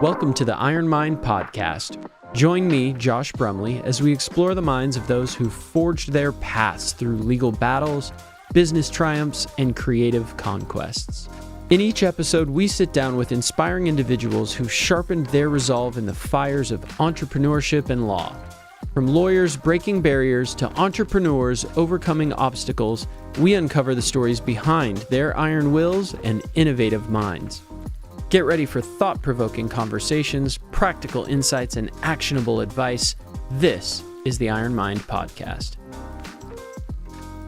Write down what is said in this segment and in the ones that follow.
Welcome to the Iron Mind Podcast. Join me, Josh Brumley, as we explore the minds of those who forged their paths through legal battles, business triumphs, and creative conquests. In each episode, we sit down with inspiring individuals who sharpened their resolve in the fires of entrepreneurship and law. From lawyers breaking barriers to entrepreneurs overcoming obstacles, we uncover the stories behind their iron wills and innovative minds. Get ready for thought-provoking conversations, practical insights, and actionable advice. This is the Iron Mind Podcast.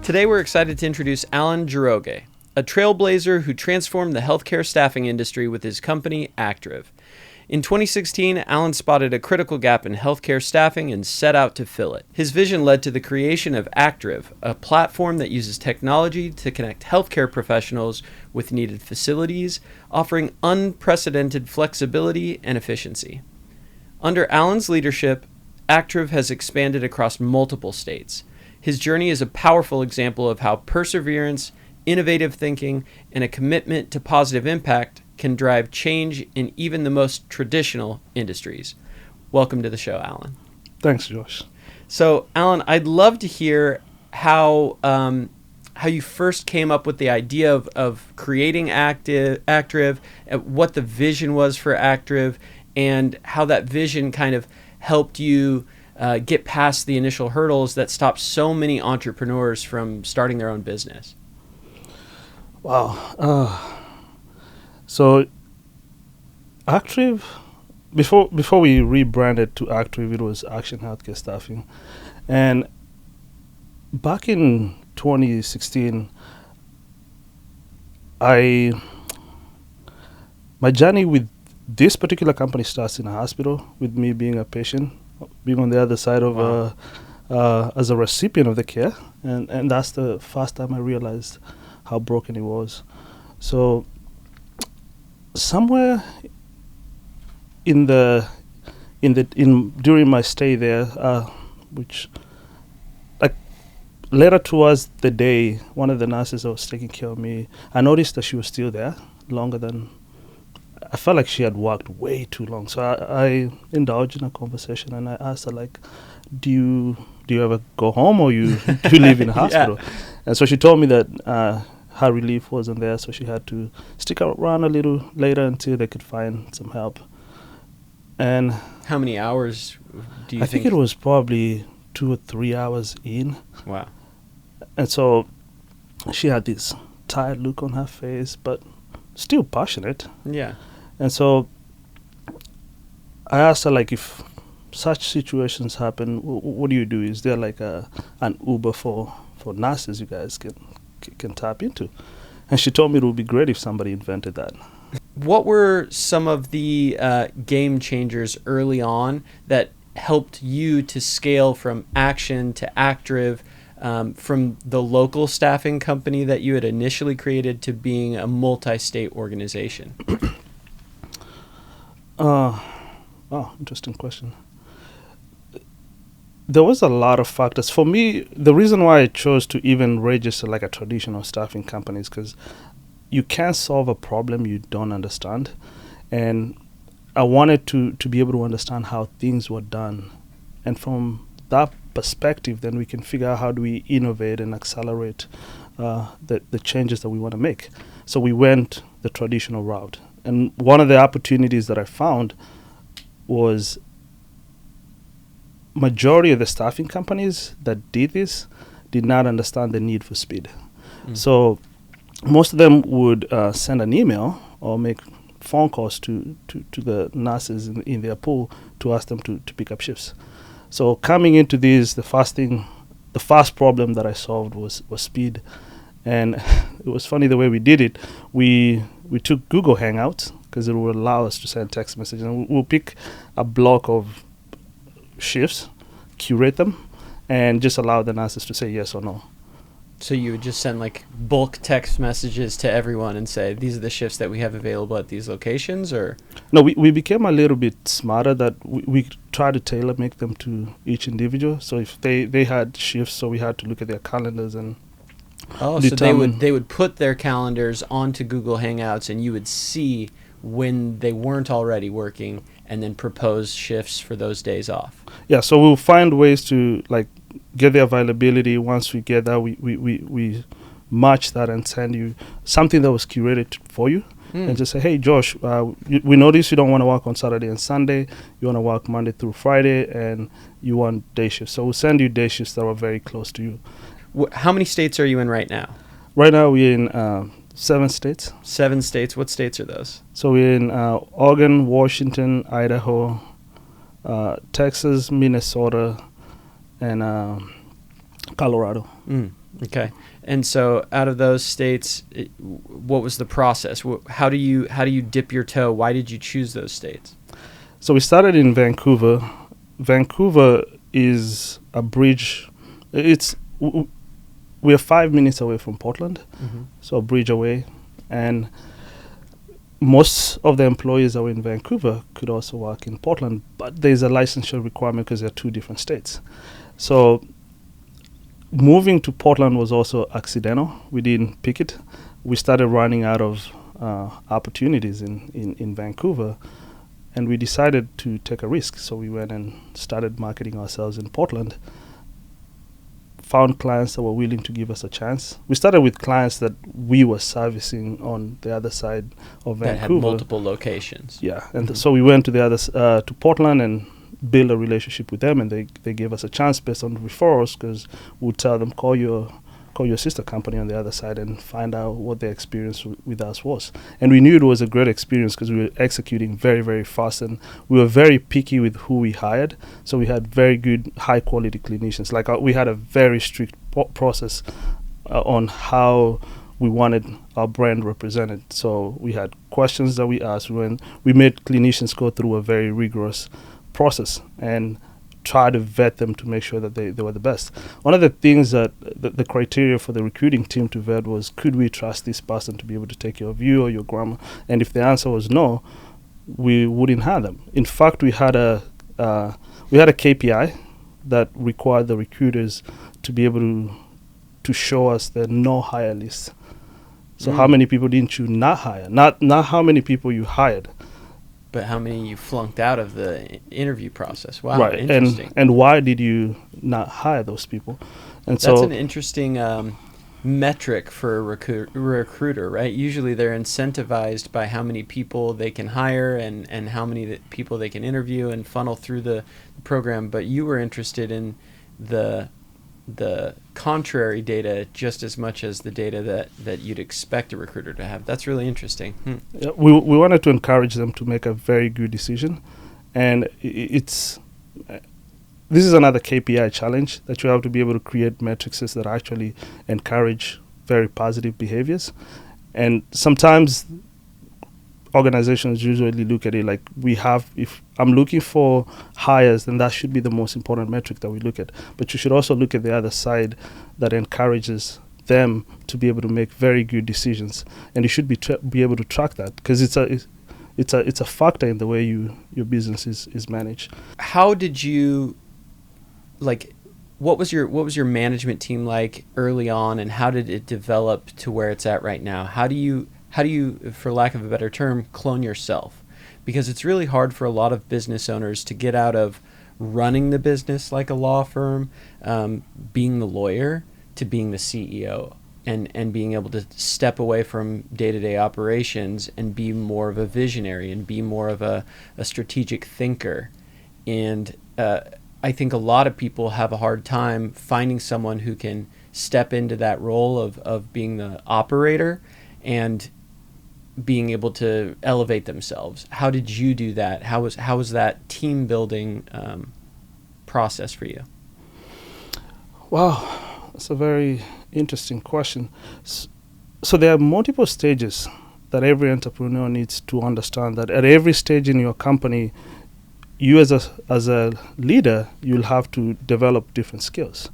Today we're excited to introduce Allan Njoroge, a trailblazer who transformed the healthcare staffing industry with his company, Actriv. In 2016, Allan spotted a critical gap in healthcare staffing and set out to fill it. His vision led to the creation of Actriv, a platform that uses technology to connect healthcare professionals with needed facilities, offering unprecedented flexibility and efficiency. Under Allan's leadership, Actriv has expanded across multiple states. His journey is a powerful example of how perseverance, innovative thinking, and a commitment to positive impact can drive change in even the most traditional industries. Welcome to the show, Allan. Thanks, Josh. So, Allan, I'd love to hear how you first came up with the idea of creating Actriv, what the vision was for Actriv, and how that vision kind of helped you get past the initial hurdles that stopped so many entrepreneurs from starting their own business. Wow. So Actriv, before we rebranded to Actriv, it was Action Healthcare Staffing. And back in 2016, my journey with this particular company starts in a hospital, with me being a patient, being on the other side of as a recipient of the care. And that's the first time I realized how broken it was. So somewhere during my stay there, which like later towards the day, one of the nurses that was taking care of me, I noticed that she was still there longer than I felt like she had worked way too long. So I indulged in a conversation and I asked her, like, do you ever go home, or do you live in a hospital? Yeah. And so she told me that her relief wasn't there, so she had to stick around a little later until they could find some help. And how many hours do you think? I think it was probably 2 or 3 hours in. Wow. And so she had this tired look on her face, but still passionate. Yeah. And so I asked her, like, if such situations happen, what do you do? Is there like an Uber for nurses you guys can tap into? And she told me it would be great if somebody invented that. What were some of the game changers early on that helped you to scale from Action to Actriv, from the local staffing company that you had initially created to being a multi-state organization? Interesting question. There was a lot of factors. For me, the reason why I chose to even register like a traditional staffing company is because you can't solve a problem you don't understand. And I wanted to be able to understand how things were done. And from that perspective, then we can figure out how do we innovate and accelerate the changes that we want to make. So we went the traditional route. And one of the opportunities that I found was majority of the staffing companies that did this did not understand the need for speed. So most of them would send an email or make phone calls to the nurses in their pool to ask them to pick up shifts. So coming into this, the first problem that I solved was speed. And it was funny the way we did it. We took Google Hangouts because it would allow us to send text messages, and we'll pick a block of shifts, curate them, and just allow the nurses to say yes or no. So you would just send like bulk text messages to everyone and say, these are the shifts that we have available at these locations, or? No, we became a little bit smarter that we try to tailor make them to each individual. So if they had shifts, so we had to look at their calendars and so they would put their calendars onto Google Hangouts, and you would see when they weren't already working, and then propose shifts for those days off? Yeah, so we'll find ways to like get the availability. Once we get that, we match that and send you something that was curated for you. And just say, hey, Josh, we notice you don't want to work on Saturday and Sunday. You want to work Monday through Friday, and you want day shifts. So we'll send you day shifts that are very close to you. How many states are you in right now? Right now, we're in 7 states. 7 states. What states are those? So we're in Oregon, Washington, Idaho, Texas, Minnesota, and Colorado. Okay. And so out of those states, what was the process? How do you dip your toe? Why did you choose those states? So we started in Vancouver. Vancouver is a bridge. We're 5 minutes away from Portland, so a bridge away. And most of the employees that were in Vancouver could also work in Portland, but there's a licensure requirement because they're 2 different states. So moving to Portland was also accidental. We didn't pick it. We started running out of opportunities in Vancouver, and we decided to take a risk. So we went and started marketing ourselves in Portland, found clients that were willing to give us a chance. We started with clients that we were servicing on the other side of Vancouver. That had multiple locations. Yeah, and so we went to the other to Portland and build a relationship with them, and they gave us a chance based on referrals, because we'd tell them, call your sister company on the other side and find out what their experience with us was. And we knew it was a great experience because we were executing very, very fast, and we were very picky with who we hired. So we had very good, high quality clinicians. Like we had a very strict process on how we wanted our brand represented. So we had questions that we asked. We made clinicians go through a very rigorous process and try to vet them to make sure that they were the best. One of the things that the criteria for the recruiting team to vet was, could we trust this person to be able to take care of you or your grandma? And if the answer was no, we wouldn't hire them. In fact, we had a KPI that required the recruiters to be able to show us the no hire list. So how many people didn't you not hire? Not how many people you hired, but how many you flunked out of the interview process. Wow, right. Interesting. And why did you not hire those people? And that's an interesting metric for a recruiter, right? Usually they're incentivized by how many people they can hire and how many people they can interview and funnel through the program. But you were interested in the contrary data just as much as the data that you'd expect a recruiter to have. That's really interesting. Yeah, we wanted to encourage them to make a very good decision, and this is another KPI challenge, that you have to be able to create metrics that actually encourage very positive behaviors. And sometimes organizations usually look at it like, if I'm looking for hires, then that should be the most important metric that we look at. But you should also look at the other side that encourages them to be able to make very good decisions, and you should be able to track that, because it's a factor in the way your business is managed. How did you, what was your management team like early on, and how did it develop to where it's at right now? How do you, for lack of a better term, clone yourself? Because it's really hard for a lot of business owners to get out of running the business like a law firm, being the lawyer, to being the CEO, and being able to step away from day-to-day operations and be more of a visionary and be more of a strategic thinker. And I think a lot of people have a hard time finding someone who can step into that role of being the operator and being able to elevate themselves. How did you do that? How was that team building process for you? Wow, that's a very interesting question. So there are multiple stages that every entrepreneur needs to understand, that at every stage in your company, you as a leader, you'll have to develop different skills.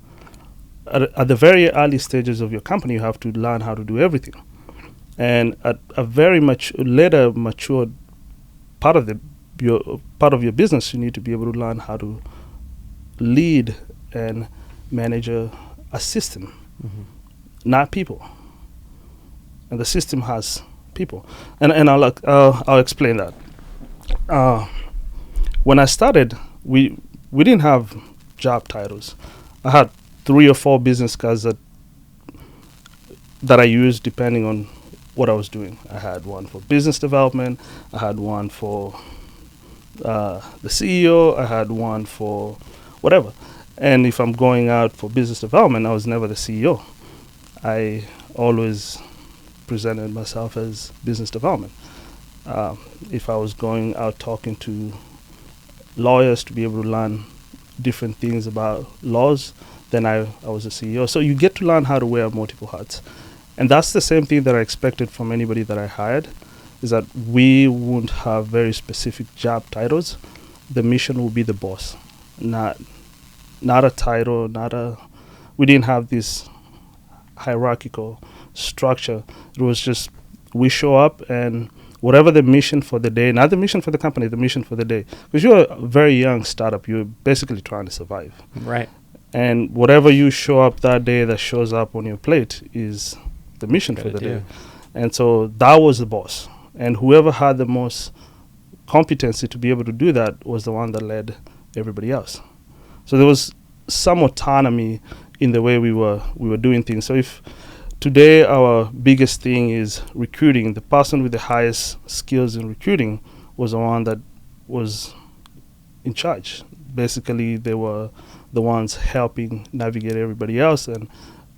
At the very early stages of your company, you have to learn how to do everything. And at a very later matured part of your business, you need to be able to learn how to lead and manage a system, not people. And the system has people. And I'll explain that. When I started, we didn't have job titles. I had 3 or 4 business cards that I used depending on what I was doing. I had one for business development. I had one for the CEO. I had one for whatever. And if I'm going out for business development, I was never the CEO. I always presented myself as business development. If I was going out talking to lawyers to be able to learn different things about laws, then I was a CEO. So you get to learn how to wear multiple hats. And that's the same thing that I expected from anybody that I hired, is that we won't have very specific job titles. The mission will be the boss, not a title, we didn't have this hierarchical structure. It was just, we show up and whatever the mission for the day, not the mission for the company, the mission for the day. Because you're a very young startup, you're basically trying to survive. Right. And whatever you show up that day that shows up on your plate is the mission for the day. And so that was the boss. And whoever had the most competency to be able to do that was the one that led everybody else. So there was some autonomy in the way we were doing things. So if today our biggest thing is recruiting, the person with the highest skills in recruiting was the one that was in charge. Basically, they were the ones helping navigate everybody else, and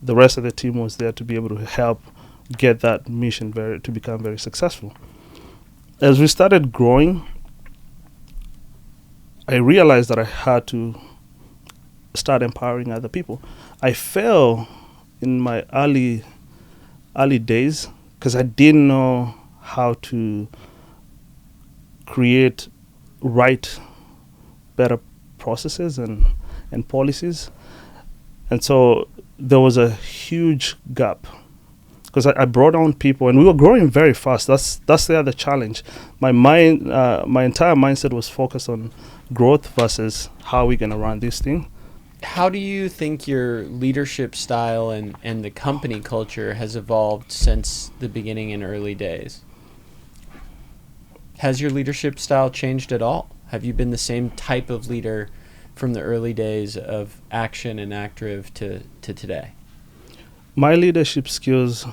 the rest of the team was there to be able to help get that mission to become very successful. As we started growing, I realized that I had to start empowering other people. I fell in my early days because I didn't know how to create better processes and policies. And so there was a huge gap because I brought on people and we were growing very fast. That's the other challenge. My entire mindset was focused on growth versus how we're going to run this thing. How do you think your leadership style and the company culture has evolved since the beginning and early days? Has your leadership style changed at all? Have you been the same type of leader from the early days of Action and Actriv to today? My leadership skills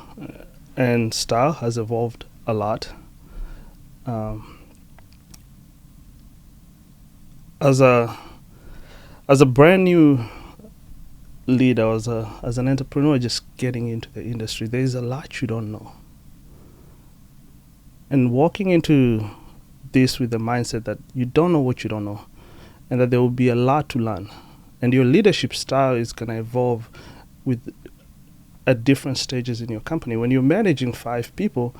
and style has evolved a lot. As a brand new leader, as an entrepreneur just getting into the industry, there is a lot you don't know. And walking into this with the mindset that you don't know what you don't know, and that there will be a lot to learn. And your leadership style is going to evolve at different stages in your company. When you're managing 5 people,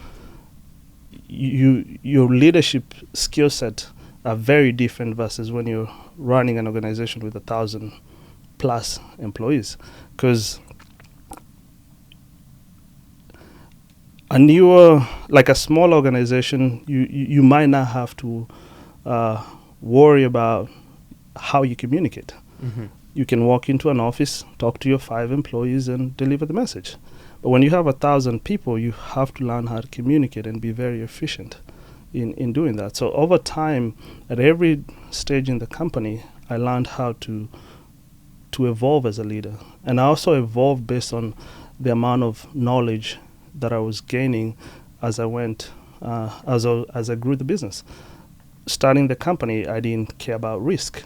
your leadership skill set are very different versus when you're running an organization with 1,000+ employees. Because like a small organization, you might not have to worry about how you communicate. Mm-hmm. You can walk into an office, talk to your 5 employees, and deliver the message. But when you have 1,000 people, you have to learn how to communicate and be very efficient in doing that. So over time, at every stage in the company, I learned how to evolve as a leader. And I also evolved based on the amount of knowledge that I was gaining as I went, as I grew the business. Starting the company, I didn't care about risk.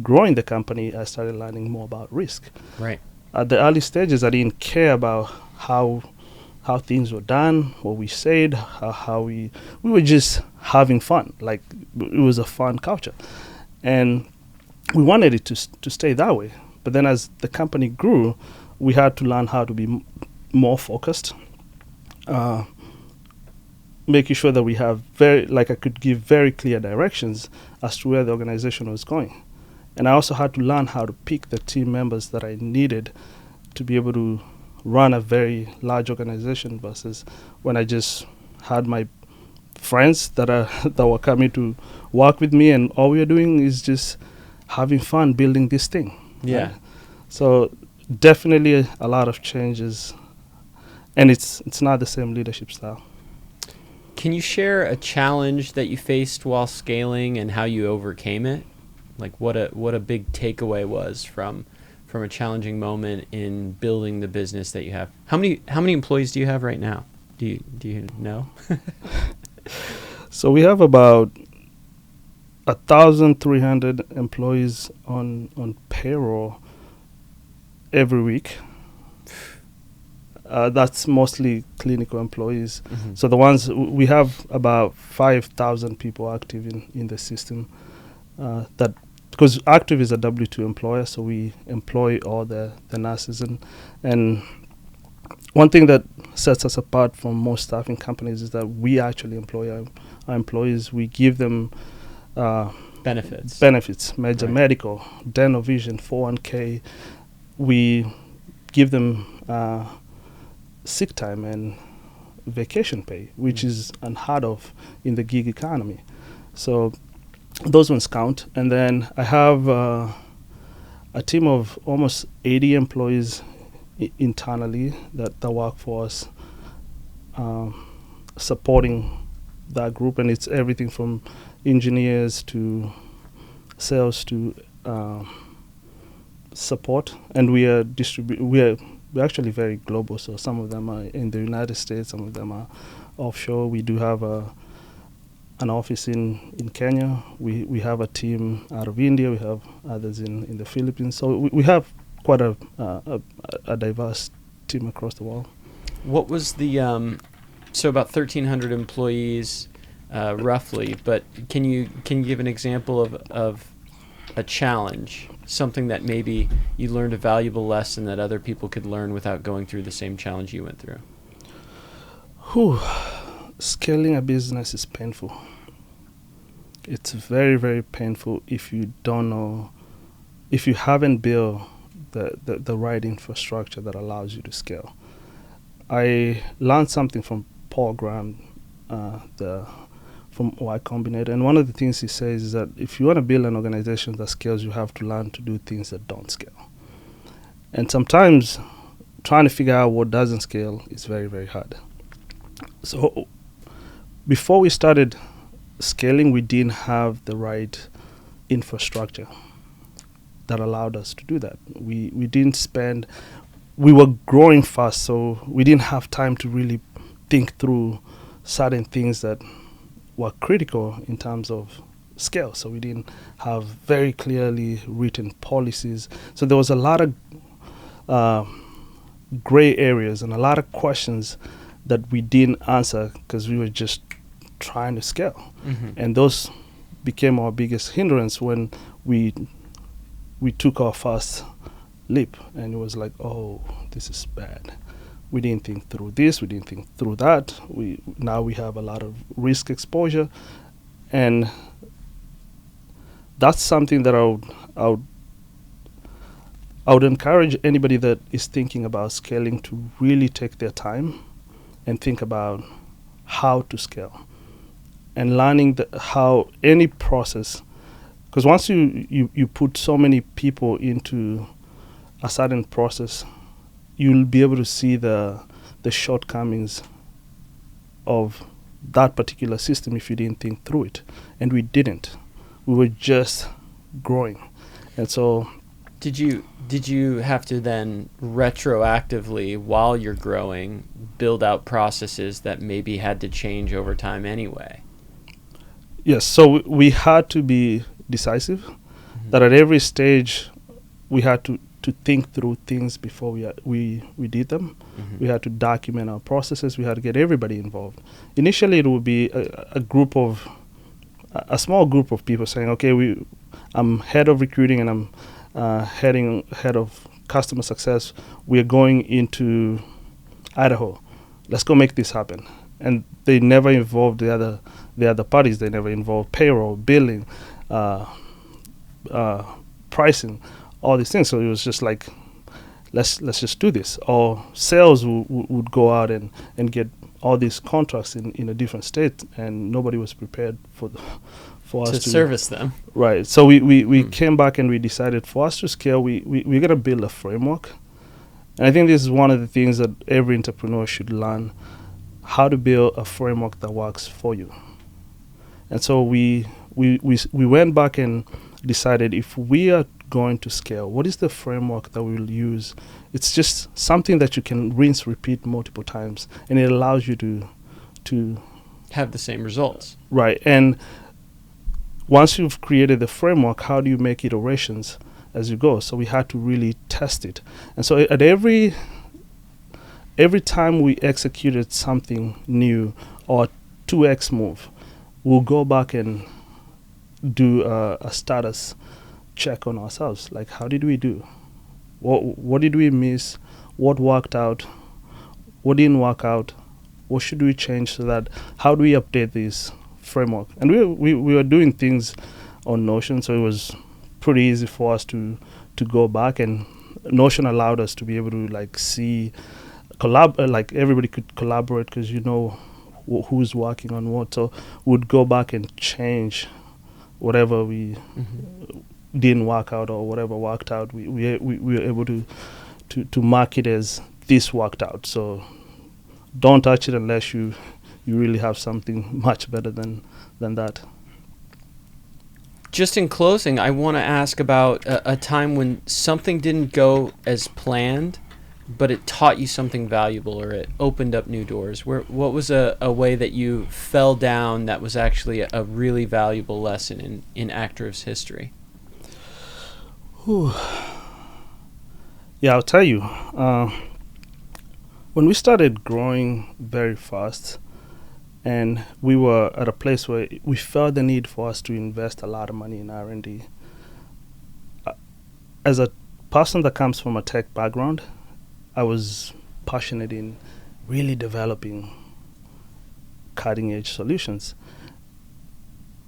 Growing the company, I started learning more about risk. Right. At the early stages, I didn't care about how things were done, what we said, how we were just having fun. Like, it was a fun culture. And we wanted it to stay that way. But then as the company grew, we had to learn how to be more focused, making sure that we have I could give very clear directions as to where the organization was going. And I also had to learn how to pick the team members that I needed to be able to run a very large organization versus when I just had my friends that were coming to work with me and all we were doing is just having fun building this thing. Yeah. Right? So definitely a lot of changes, and it's not the same leadership style. Can you share a challenge that you faced while scaling and how you overcame it? Like what a big takeaway was from a challenging moment in building the business that you have. How many employees do you have right now? Do you know? So we have about 1,300 employees on payroll every week. That's mostly clinical employees. Mm-hmm. So the ones we have about 5,000 people active in the system. That because Actriv is a W-2 employer, so we employ all the nurses and one thing that sets us apart from most staffing companies is that we actually employ our employees. We give them benefits, major right. medical, dental, vision, 401k. We give them sick time and vacation pay, which is unheard of in the gig economy. So those ones count. And then I have a team of almost 80 employees internally that work for us, supporting that group. And it's everything from engineers to sales to support. And we are we're actually very global. So some of them are in the United States, some of them are offshore. We do have an office in Kenya. We have a team out of India. We have others in the Philippines. So we have quite a diverse team across the world. What was the so about 1,300 employees roughly, but can you give an example of a challenge, something that maybe you learned a valuable lesson that other people could learn without going through the same challenge you went through? Scaling a business is painful. It's very, very painful if you don't know, if you haven't built the right infrastructure that allows you to scale. I learned something from Paul Graham, from Y Combinator, and one of the things he says is that if you want to build an organization that scales, you have to learn to do things that don't scale. And sometimes trying to figure out what doesn't scale is very, very hard. So before we started scaling, we didn't have the right infrastructure that allowed us to do that. We didn't spend, we were growing fast, so we didn't have time to really think through certain things that were critical in terms of scale. So we didn't have very clearly written policies. So there was a lot of gray areas and a lot of questions that we didn't answer because we were just trying to scale. Mm-hmm. And those became our biggest hindrance when we took our first leap, and it was like, oh, this is bad. We didn't think through this, we didn't think through that. Now we have a lot of risk exposure, and that's something that I would encourage anybody that is thinking about scaling to really take their time and think about how to scale and learning how any process, because once you put so many people into a certain process, you'll be able to see the shortcomings of that particular system if you didn't think through it. And we didn't. We were just growing. And so Did you have to then retroactively, while you're growing, build out processes that maybe had to change over time anyway? Yes, so we had to be decisive, mm-hmm. that at every stage we had to think through things before we did them. Mm-hmm. We had to document our processes. We had to get everybody involved. Initially, it would be a small group of people saying, okay, I'm head of recruiting and I'm head of customer success. We're going into Idaho. Let's go make this happen. And they never involved the other parties. They never involved payroll, billing, pricing, all these things. So it was just like, let's just do this. Or sales would go out and get all these contracts in a different state, and nobody was prepared for us to service them. Right. So we came back and we decided for us to scale, we're going to build a framework. And I think this is one of the things that every entrepreneur should learn, how to build a framework that works for you. And so we went back and decided, if we are going to scale, what is the framework that we'll use? It's just something that you can rinse, repeat multiple times, and it allows you to have the same results. Right. And once you've created the framework, how do you make iterations as you go? So we had to really test it. And so at every time we executed something new or 2x move, we'll go back and do a status check on ourselves. Like, how did we do? What did we miss? What worked out? What didn't work out? What should we change? So that, how do we update this framework? And we were doing things on Notion, so it was pretty easy for us to go back, and Notion allowed us to be able to like see like everybody could collaborate, because you know who's working on what. So we'd go back and change whatever we didn't work out, or whatever worked out. We were able to mark it as this worked out. So don't touch it unless you really have something much better than that. Just in closing, I want to ask about a time when something didn't go as planned, but it taught you something valuable, or it opened up new doors. What was a way that you fell down that was actually a really valuable lesson in Actriv's history? Whew. Yeah, I'll tell you. When we started growing very fast, and we were at a place where we felt the need for us to invest a lot of money in R&D. As a person that comes from a tech background, I was passionate in really developing cutting-edge solutions.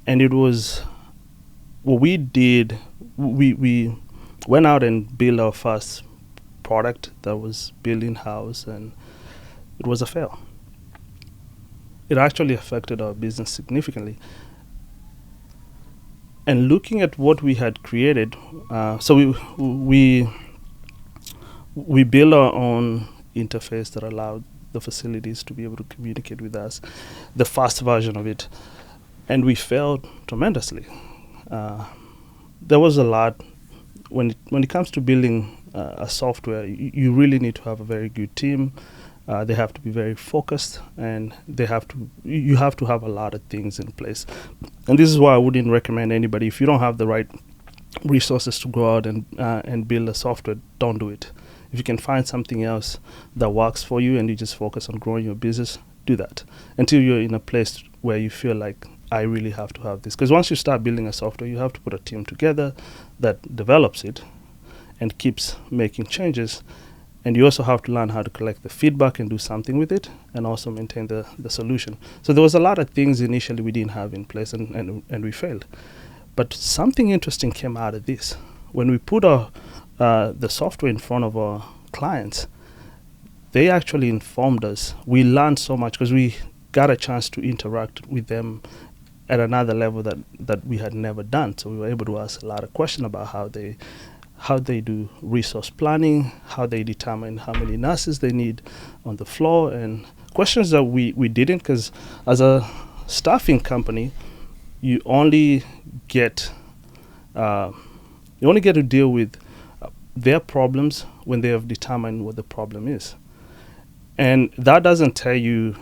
And it was what we did. We went out and built our first product that was built in-house, and it was a fail. It actually affected our business significantly. And looking at what we had created, so we built our own interface that allowed the facilities to be able to communicate with us, the fast version of it, and we failed tremendously. There was a lot when it comes to building a software. You really need to have a very good team. They have to be very focused, and you have to have a lot of things in place. And this is why I wouldn't recommend anybody, if you don't have the right resources to go out and build a software, don't do it. If you can find something else that works for you and you just focus on growing your business, do that until you're in a place where you feel like, I really have to have this. Because once you start building a software, you have to put a team together that develops it and keeps making changes. And you also have to learn how to collect the feedback and do something with it, and also maintain the solution. So there was a lot of things initially we didn't have in place, and we failed. But something interesting came out of this. When we put the software in front of our clients, they actually informed us. We learned so much because we got a chance to interact with them at another level that we had never done. So we were able to ask a lot of questions about how they do resource planning, how they determine how many nurses they need on the floor, and questions that we didn't, because as a staffing company, you only get to deal with their problems when they have determined what the problem is. And that doesn't tell you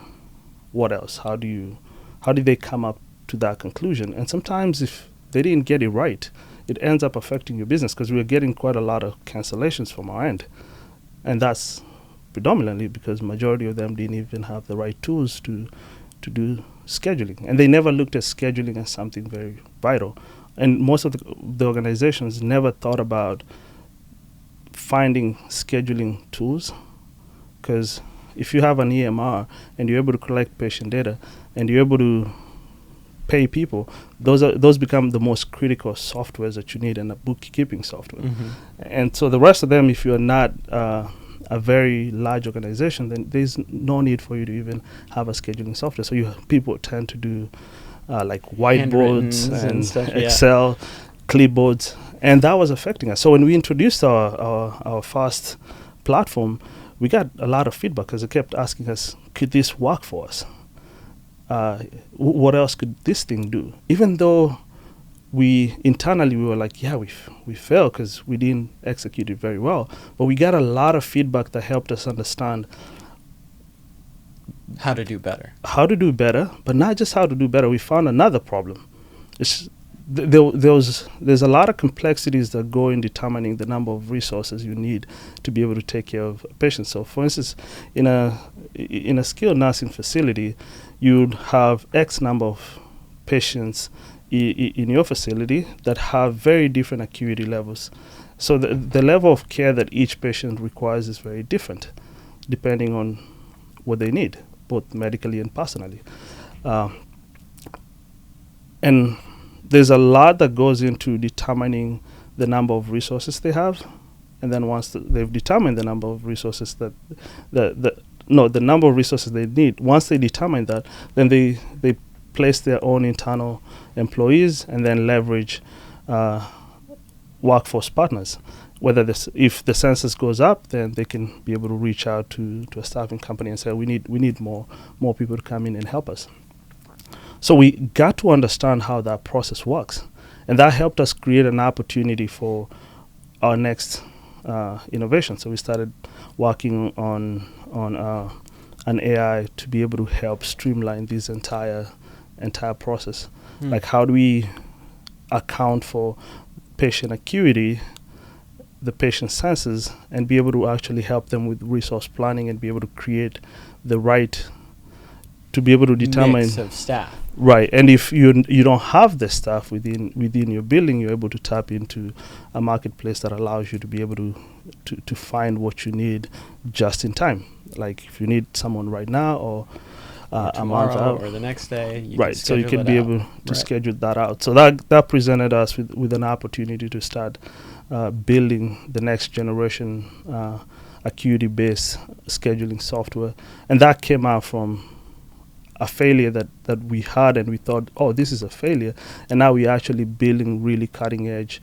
what else. How did they come up to that conclusion? And sometimes if they didn't get it right, it ends up affecting your business, because we're getting quite a lot of cancellations from our end. And that's predominantly because majority of them didn't even have the right tools to do scheduling. And they never looked at scheduling as something very vital. And most of the organizations never thought about finding scheduling tools, because if you have an EMR and you're able to collect patient data and you're able to pay people, those become the most critical softwares that you need in a bookkeeping software. And so the rest of them, if you're not a very large organization, then there's no need for you to even have a scheduling software. So people tend to do like whiteboards and stuff, Excel, clipboards, and that was affecting us. So when we introduced our first platform, we got a lot of feedback, because they kept asking us, could this work for us? What else could this thing do? Even though we internally we were like, yeah, we failed because we didn't execute it very well, but we got a lot of feedback that helped us understand how to do better. But not just how to do better. We found another problem. There's a lot of complexities that go in determining the number of resources you need to be able to take care of patients. So, for instance, in a skilled nursing facility, you'd have X number of patients in your facility that have very different acuity levels. So the level of care that each patient requires is very different, depending on what they need, both medically and personally. And there's a lot that goes into determining the number of resources they have. And then once they've determined the number of resources the number of resources they need, once they determine that, then they place their own internal employees and then leverage workforce partners. If the census goes up, then they can be able to reach out to a staffing company and say, we need more people to come in and help us. So we got to understand how that process works, and that helped us create an opportunity for our next innovation. So we started working on an AI to be able to help streamline this entire process. Like, how do we account for patient acuity, the patient census, and be able to actually help them with resource planning and be able to create the right to be able to determine mix of staff. Right. And if you don't have the staff within your building, you're able to tap into a marketplace that allows you to be able to find what you need just in time. Like, if you need someone right now or a month out or the next day, right, so you can be able to schedule that out. So that presented us with an opportunity to start building the next generation acuity-based scheduling software, and that came out from a failure that we had, and we thought, oh, this is a failure, and now we're actually building really cutting-edge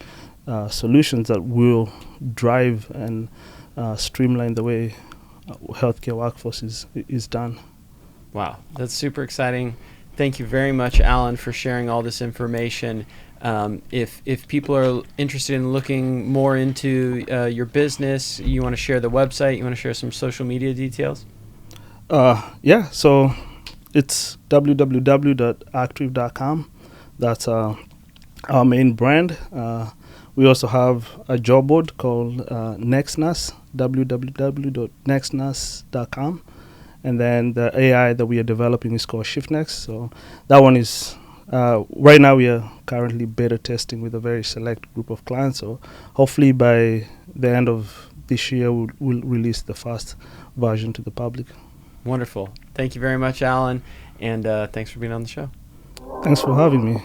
solutions that will drive and streamline the way healthcare workforce is done. Wow, that's super exciting. Thank you very much, Allan, for sharing all this information. If people are interested in looking more into your business, you want to share the website, you want to share some social media details? Yeah, so it's www.actriv.com. That's our main brand. We also have a job board called NextNurse, www.nextnurse.com. And then the AI that we are developing is called ShiftNext. So that one is, right now we are currently beta testing with a very select group of clients. So hopefully by the end of this year, we'll release the first version to the public. Wonderful. Thank you very much, Allan. And thanks for being on the show. Thanks for having me.